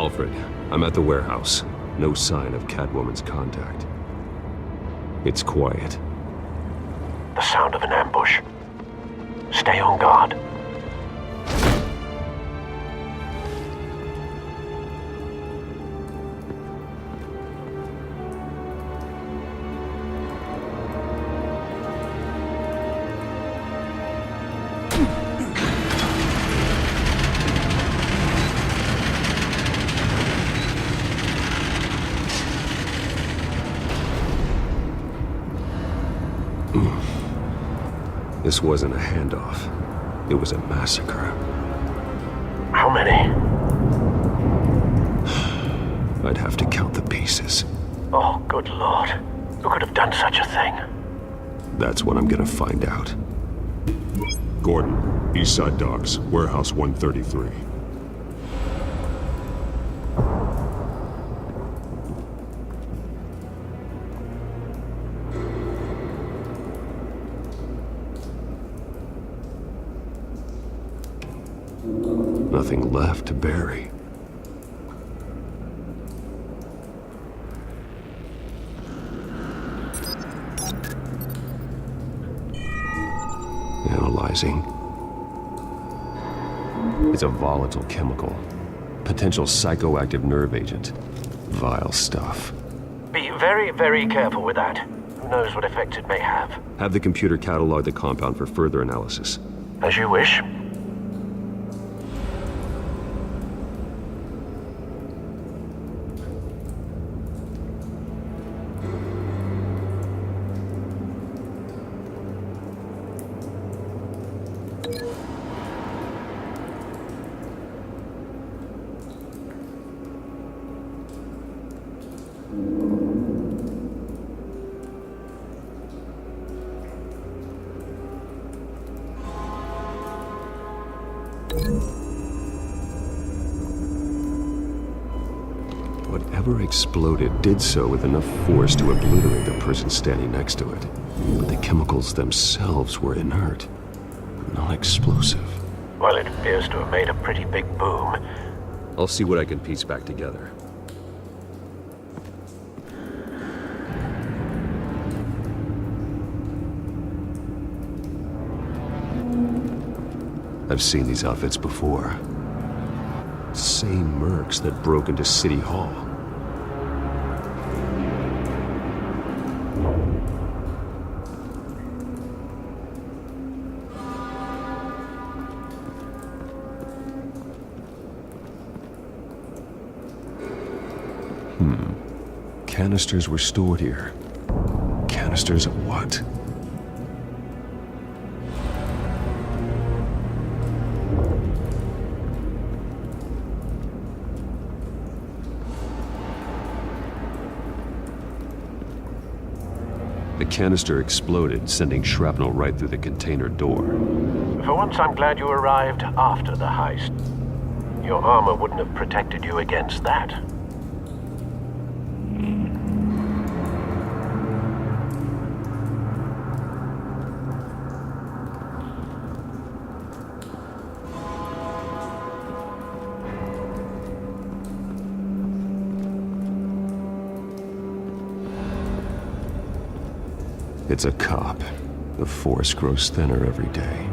Alfred, I'm at the warehouse. No sign of Catwoman's contact. It's quiet. The sound of an ambush. Stay on guard. This wasn't a handoff. It was a massacre. How many? I'd have to count the pieces. Oh, good lord. Who could have done such a thing? That's what I'm gonna find out. Gordon, Eastside Docks, Warehouse 133. Nothing left to bury. Analyzing. It's a volatile chemical. Potential psychoactive nerve agent. Vile stuff. Be very, very careful with that. Who knows what effect it may have. Have the computer catalog the compound for further analysis. As you wish. Whatever exploded did so with enough force to obliterate the person standing next to it. But the chemicals themselves were inert, not explosive. Well, it appears to have made a pretty big boom. I'll see what I can piece back together. I've seen these outfits before. Same mercs that broke into City Hall. Canisters were stored here. Canisters of what? The canister exploded, sending shrapnel right through the container door. For once, I'm glad you arrived after the heist. Your armor wouldn't have protected you against that. It's a cop. The force grows thinner every day.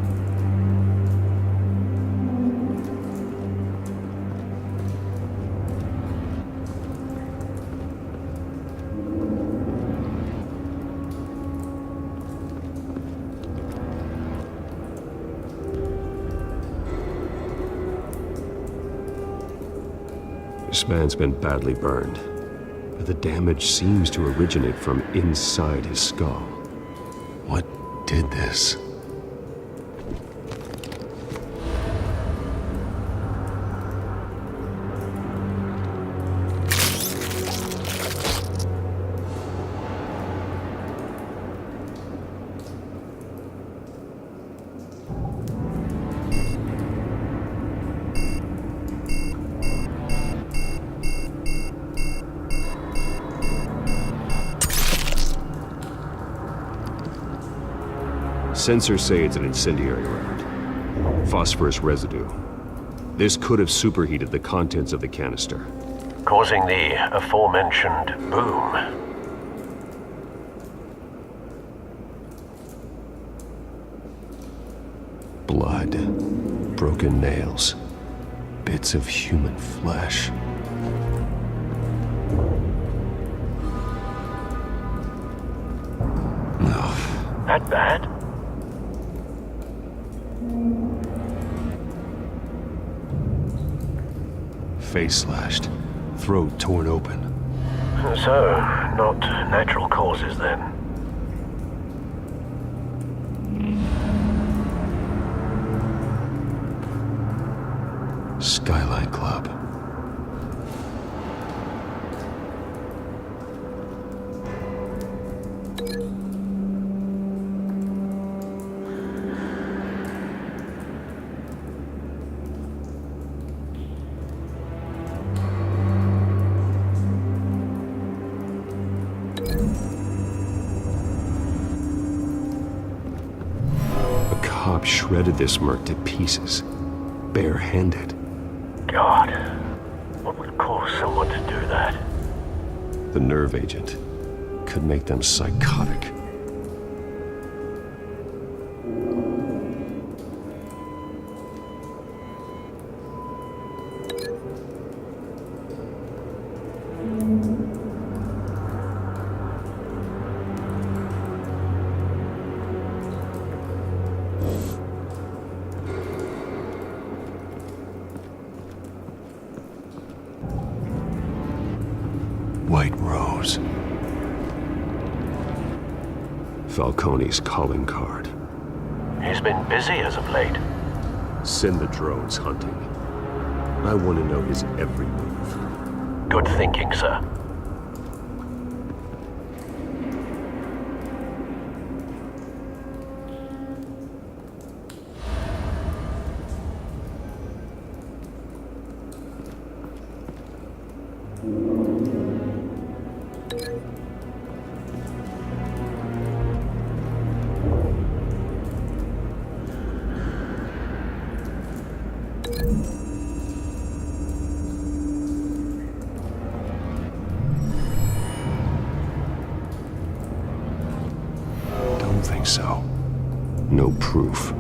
This man's been badly burned, but the damage seems to originate from inside his skull. What did this? Sensors say it's an incendiary round. Phosphorus residue. This could have superheated the contents of the canister. causing the aforementioned boom. Blood, broken nails, bits of human flesh. Ugh. That bad? Face slashed, throat torn open. So, not natural causes then. Skyline Club. A cop shredded this merc to pieces, barehanded. God, what would cause someone to do that? The nerve agent could make them psychotic. White Rose. Falcone's calling card. He's been busy as of late. Send the drones hunting. I want to know his every move. Good thinking, sir. Don't think so. No proof.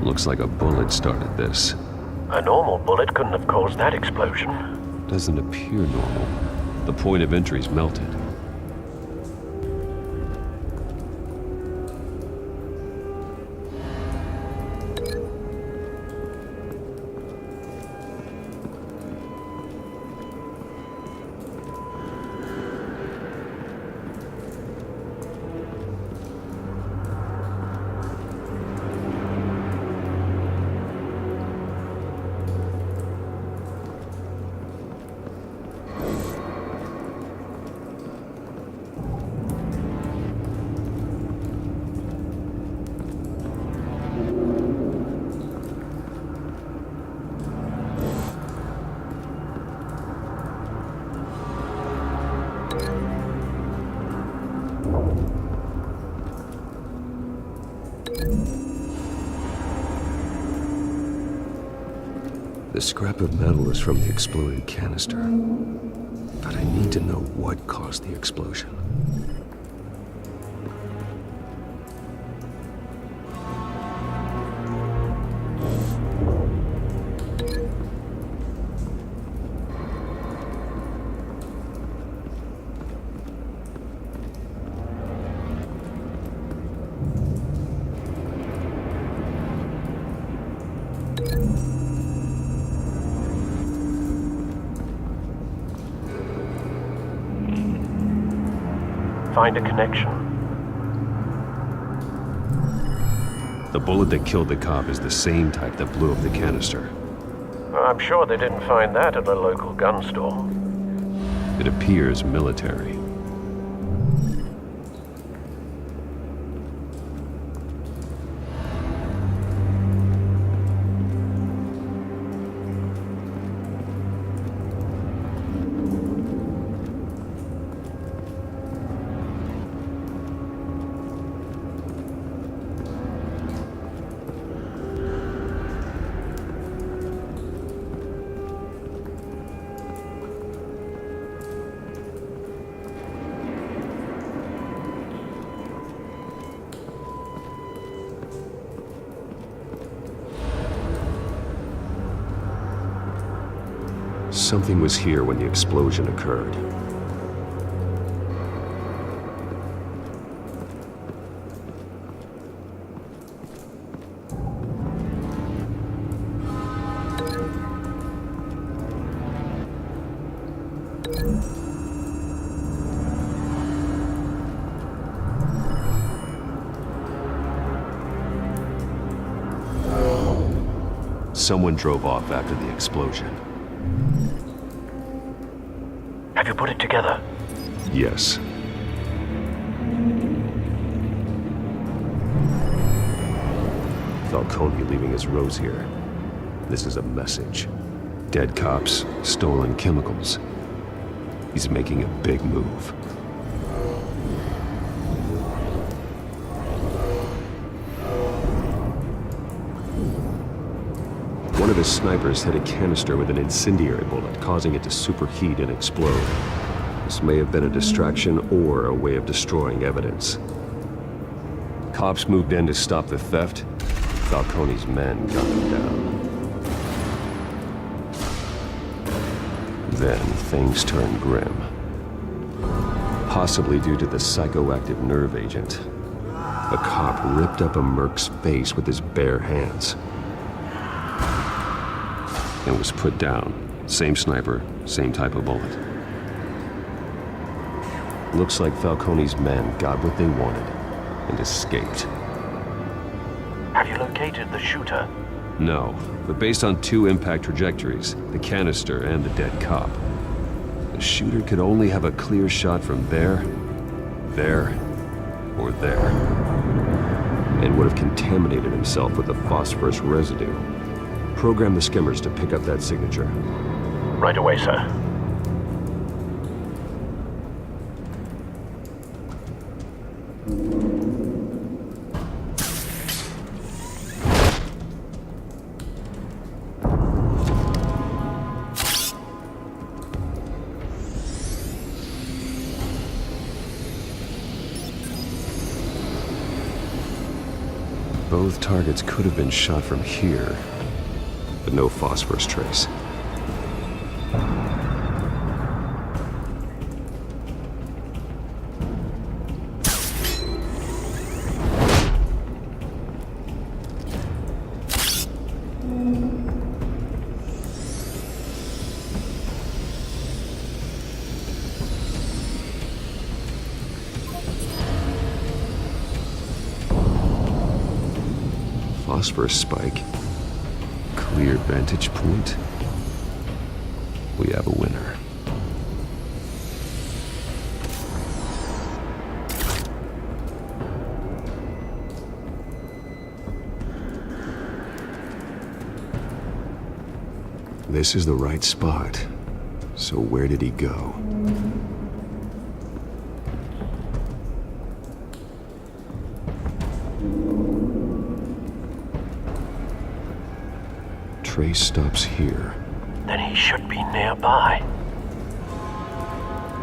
Looks like a bullet started this. A normal bullet couldn't have caused that explosion. Doesn't appear normal. The point of entry's melted. The scrap of metal is from the exploded canister. But I need to know what caused the explosion. Find a connection. The bullet that killed the cop is the same type that blew up the canister. I'm sure they didn't find that at a local gun store. It appears military. Something was here when the explosion occurred. Someone drove off after the explosion. Have you put it together? Yes. Falcone leaving his rose here. This is a message. Dead cops, stolen chemicals. He's making a big move. One of his snipers hit a canister with an incendiary bullet, causing it to superheat and explode. This may have been a distraction or a way of destroying evidence. Cops moved in to stop the theft. Falcone's men got them down. Then things turned grim. Possibly due to the psychoactive nerve agent. A cop ripped up a merc's face with his bare hands. And was put down. Same sniper, same type of bullet. Looks like Falcone's men got what they wanted and escaped. Have you located the shooter? No, but based on two impact trajectories, the canister and the dead cop, the shooter could only have a clear shot from there, or there, and would have contaminated himself with the phosphorus residue. Program the skimmers to pick up that signature. Right away, sir. Both targets could have been shot from here, but no phosphorus trace. Phosphorus spike. Clear vantage point. We have a winner. This is the right spot. So where did he go? Trace stops here. Then he should be nearby.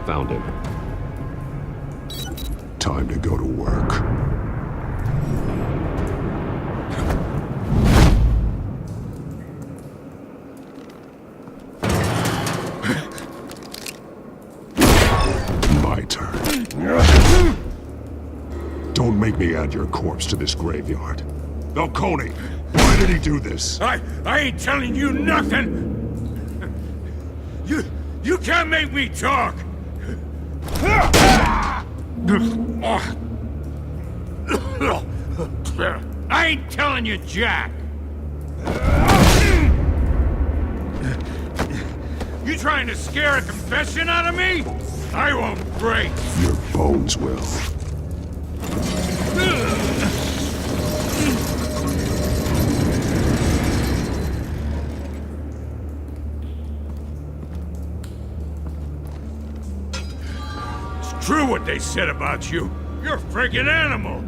Found him. Time to go to work. My turn. Don't make me add your corpse to this graveyard. Falcone, why did he do this? I ain't telling you nothing! You can't make me talk! I ain't telling you, Jack! You trying to scare a confession out of me? I won't break. Your bones will. It's true what they said about you. You're a freaking animal.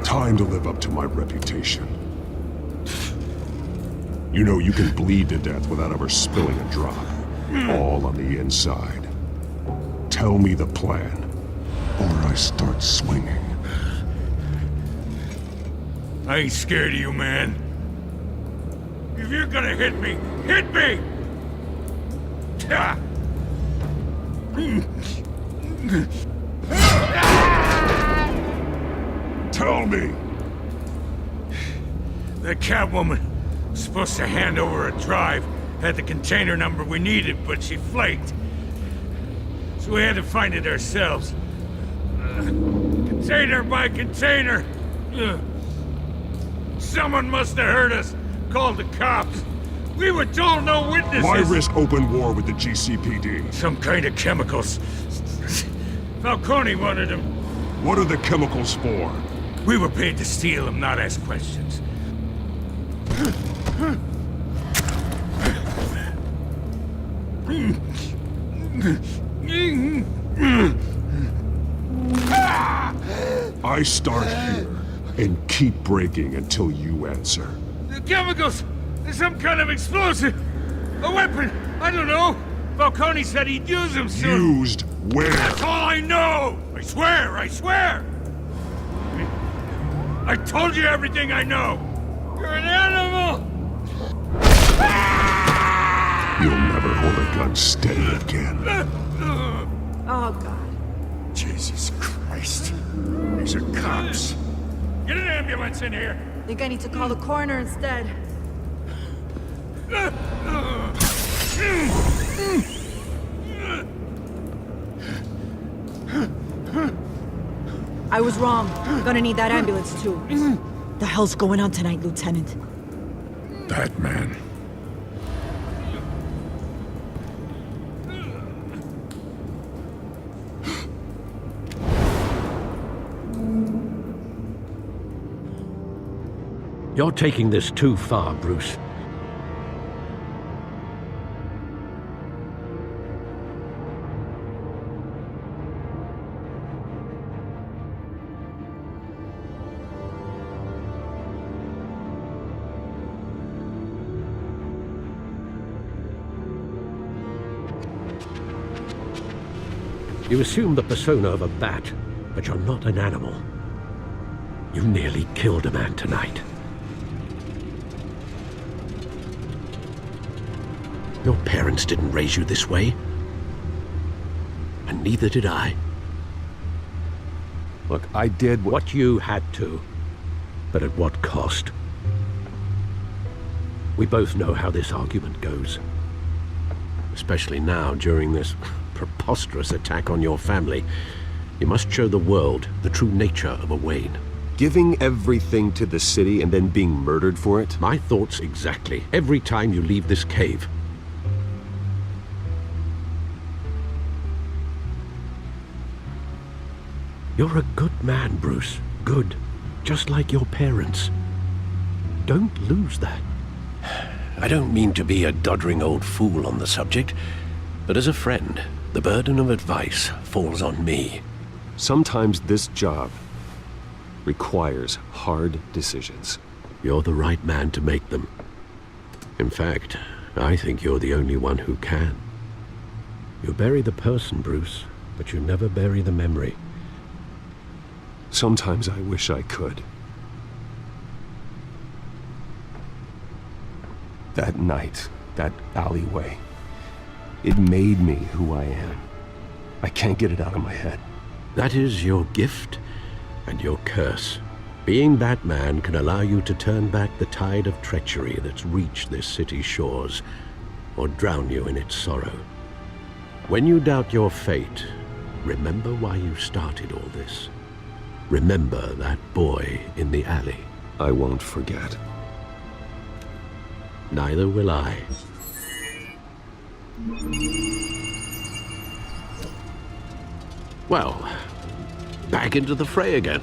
Time to live up to my reputation. You know you can bleed to death without ever spilling a drop. All on the inside. Tell me the plan, or I start swinging. I ain't scared of you, man. If you're gonna hit me, hit me! Ah. Tell me! The Catwoman was supposed to hand over a drive. Had the container number we needed, but she flaked. So we had to find it ourselves. Container by container. Someone must have heard us. Called the cops. We were told no witnesses. Why risk open war with the GCPD? Some kind of chemicals. Falcone wanted them. What are the chemicals for? We were paid to steal them, not ask questions. I start here and keep breaking until you answer. The chemicals! There's some kind of explosive! A weapon! I don't know! Falcone said he'd use them soon! Used where? That's all I know! I swear! I swear! I told you everything I know! You're an animal! You'll never hold a gun steady again. Oh, God. Jesus Christ. These are cops. Get an ambulance in here! Think I need to call the coroner instead. I was wrong. Gonna need that ambulance, too. The hell's going on tonight, Lieutenant? That man. You're taking this too far, Bruce. You assume the persona of a bat, but you're not an animal. You nearly killed a man tonight. Your parents didn't raise you this way. And neither did I. Look, I did What you had to, but at what cost? We both know how this argument goes. Especially now, during this preposterous attack on your family. You must show the world the true nature of a Wayne. Giving everything to the city and then being murdered for it? My thoughts exactly. Every time you leave this cave. You're a good man, Bruce. Good. Just like your parents. Don't lose that. I don't mean to be a doddering old fool on the subject, but as a friend, the burden of advice falls on me. Sometimes this job requires hard decisions. You're the right man to make them. In fact, I think you're the only one who can. You bury the person, Bruce, but you never bury the memory. Sometimes I wish I could. That night, that alleyway, it made me who I am. I can't get it out of my head. That is your gift and your curse. Being Batman can allow you to turn back the tide of treachery that's reached this city's shores, or drown you in its sorrow. When you doubt your fate, remember why you started all this. Remember that boy in the alley. I won't forget. Neither will I. Well, back into the fray again.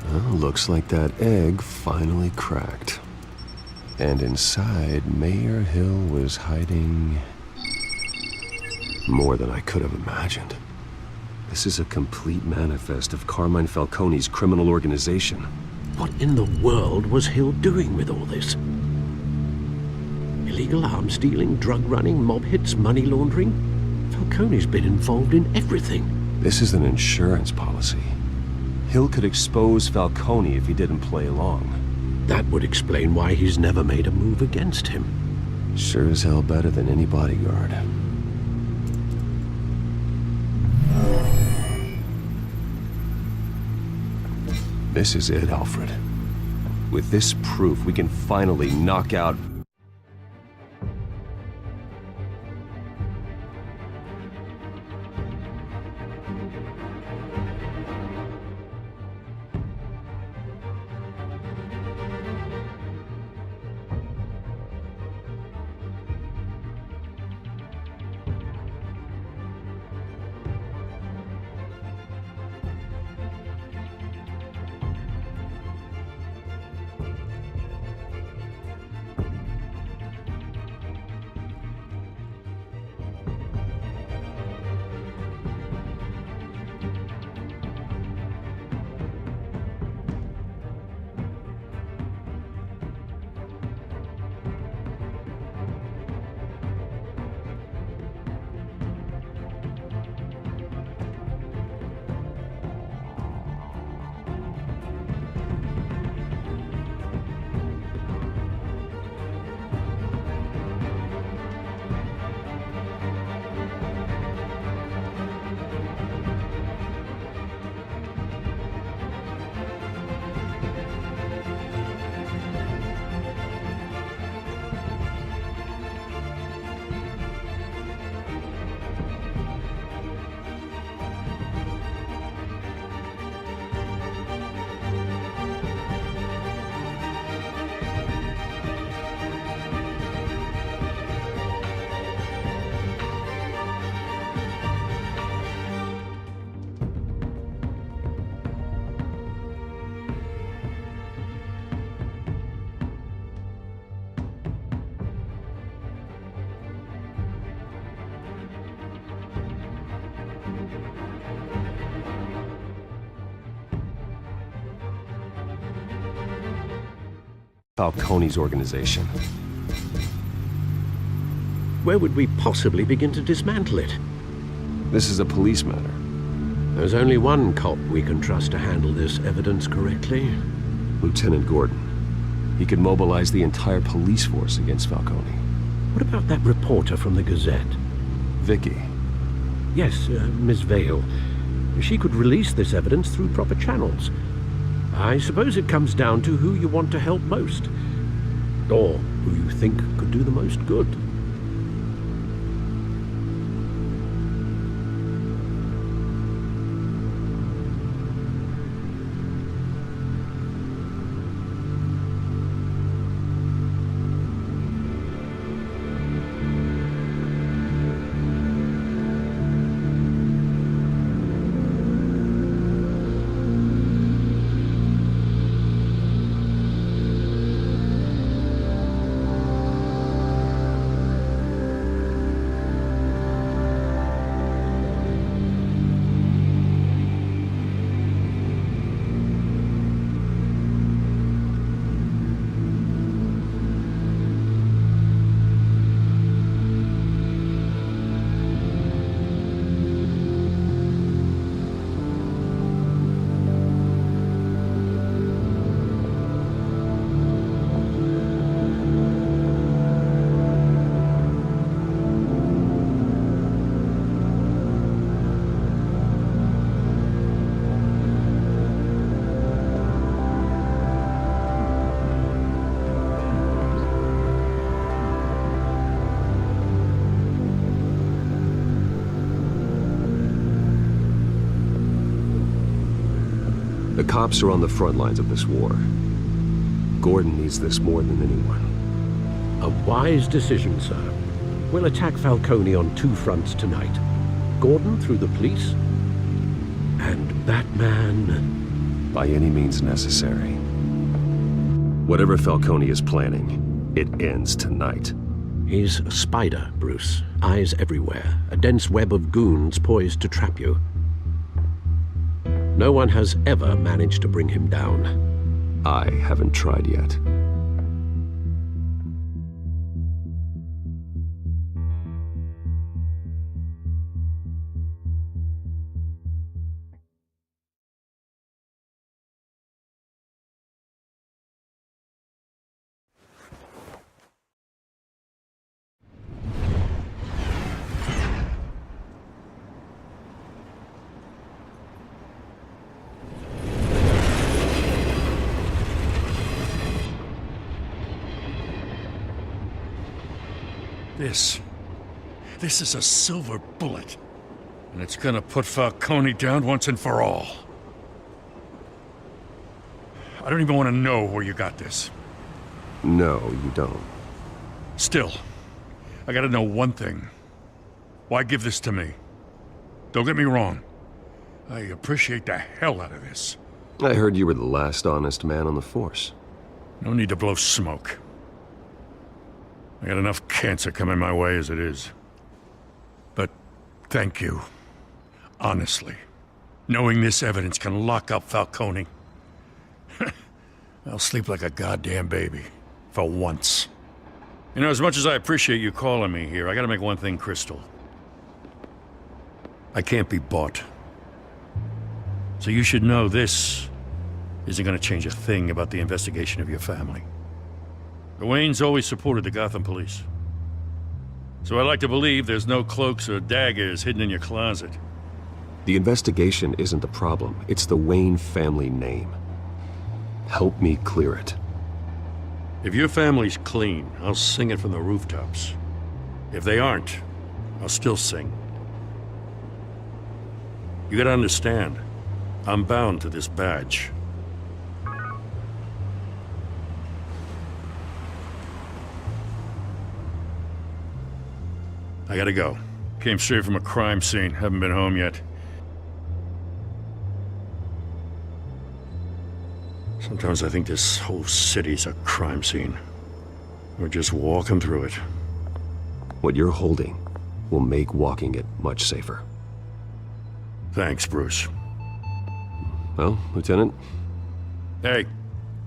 Well, looks like that egg finally cracked. And inside, Mayor Hill was hiding more than I could have imagined. This is a complete manifest of Carmine Falcone's criminal organization. What in the world was Hill doing with all this? Illegal arms dealing, drug running, mob hits, money laundering? Falcone's been involved in everything. This is an insurance policy. Hill could expose Falcone if he didn't play along. That would explain why he's never made a move against him. Sure as hell better than any bodyguard. This is it, Alfred. With this proof, we can finally knock out... Falcone's organization. Where would we possibly begin to dismantle it? This is a police matter. There's only one cop we can trust to handle this evidence correctly. Lieutenant Gordon. He could mobilize the entire police force against Falcone. What about that reporter from the Gazette? Vicky. Yes, Miss Vale. She could release this evidence through proper channels. I suppose it comes down to who you want to help most. Or who you think could do the most good. cops are on the front lines of this war. Gordon needs this more than anyone. A wise decision, sir. We'll attack Falcone on two fronts tonight. Gordon through the police, and Batman... By any means necessary. Whatever Falcone is planning, it ends tonight. He's a spider, Bruce. Eyes everywhere. A dense web of goons poised to trap you. No one has ever managed to bring him down. I haven't tried yet. This is a silver bullet. And it's gonna put Falcone down once and for all. I don't even want to know where you got this. No, you don't. Still, I gotta know one thing. Why give this to me? Don't get me wrong. I appreciate the hell out of this. I heard you were the last honest man on the force. No need to blow smoke. I got enough cancer coming my way as it is. But thank you. Honestly. Knowing this evidence can lock up Falcone. I'll sleep like a goddamn baby. For once. You know, as much as I appreciate you calling me here, I gotta make one thing crystal. I can't be bought. So you should know this isn't gonna change a thing about the investigation of your family. The Waynes always supported the Gotham police. So I like to believe there's no cloaks or daggers hidden in your closet. The investigation isn't the problem. It's the Wayne family name. Help me clear it. If your family's clean, I'll sing it from the rooftops. If they aren't, I'll still sing. You gotta understand, I'm bound to this badge. I gotta go. Came straight from a crime scene. Haven't been home yet. Sometimes I think this whole city's a crime scene. We're just walking through it. What you're holding will make walking it much safer. Thanks, Bruce. Well, Lieutenant? Hey,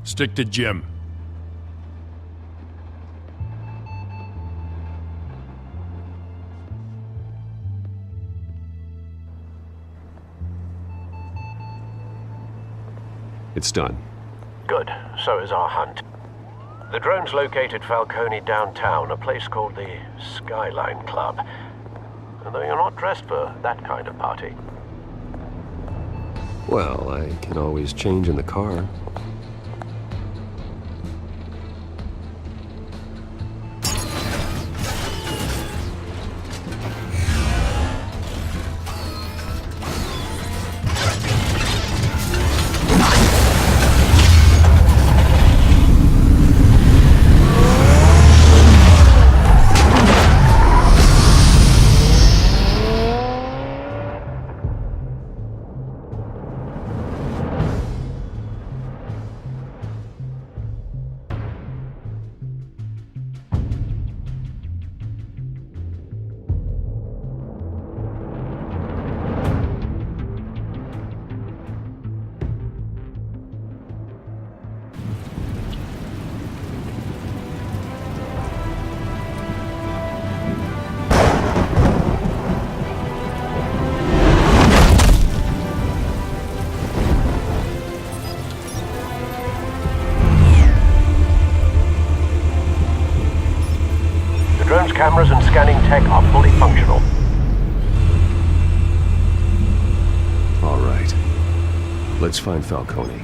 stick to Jim. It's done. Good. So is our hunt. The drones located Falcone downtown, a place called the Skyline Club. Although you're not dressed for that kind of party. Well, I can always change in the car. Drone's cameras and scanning tech are fully functional. All right. Let's find Falcone.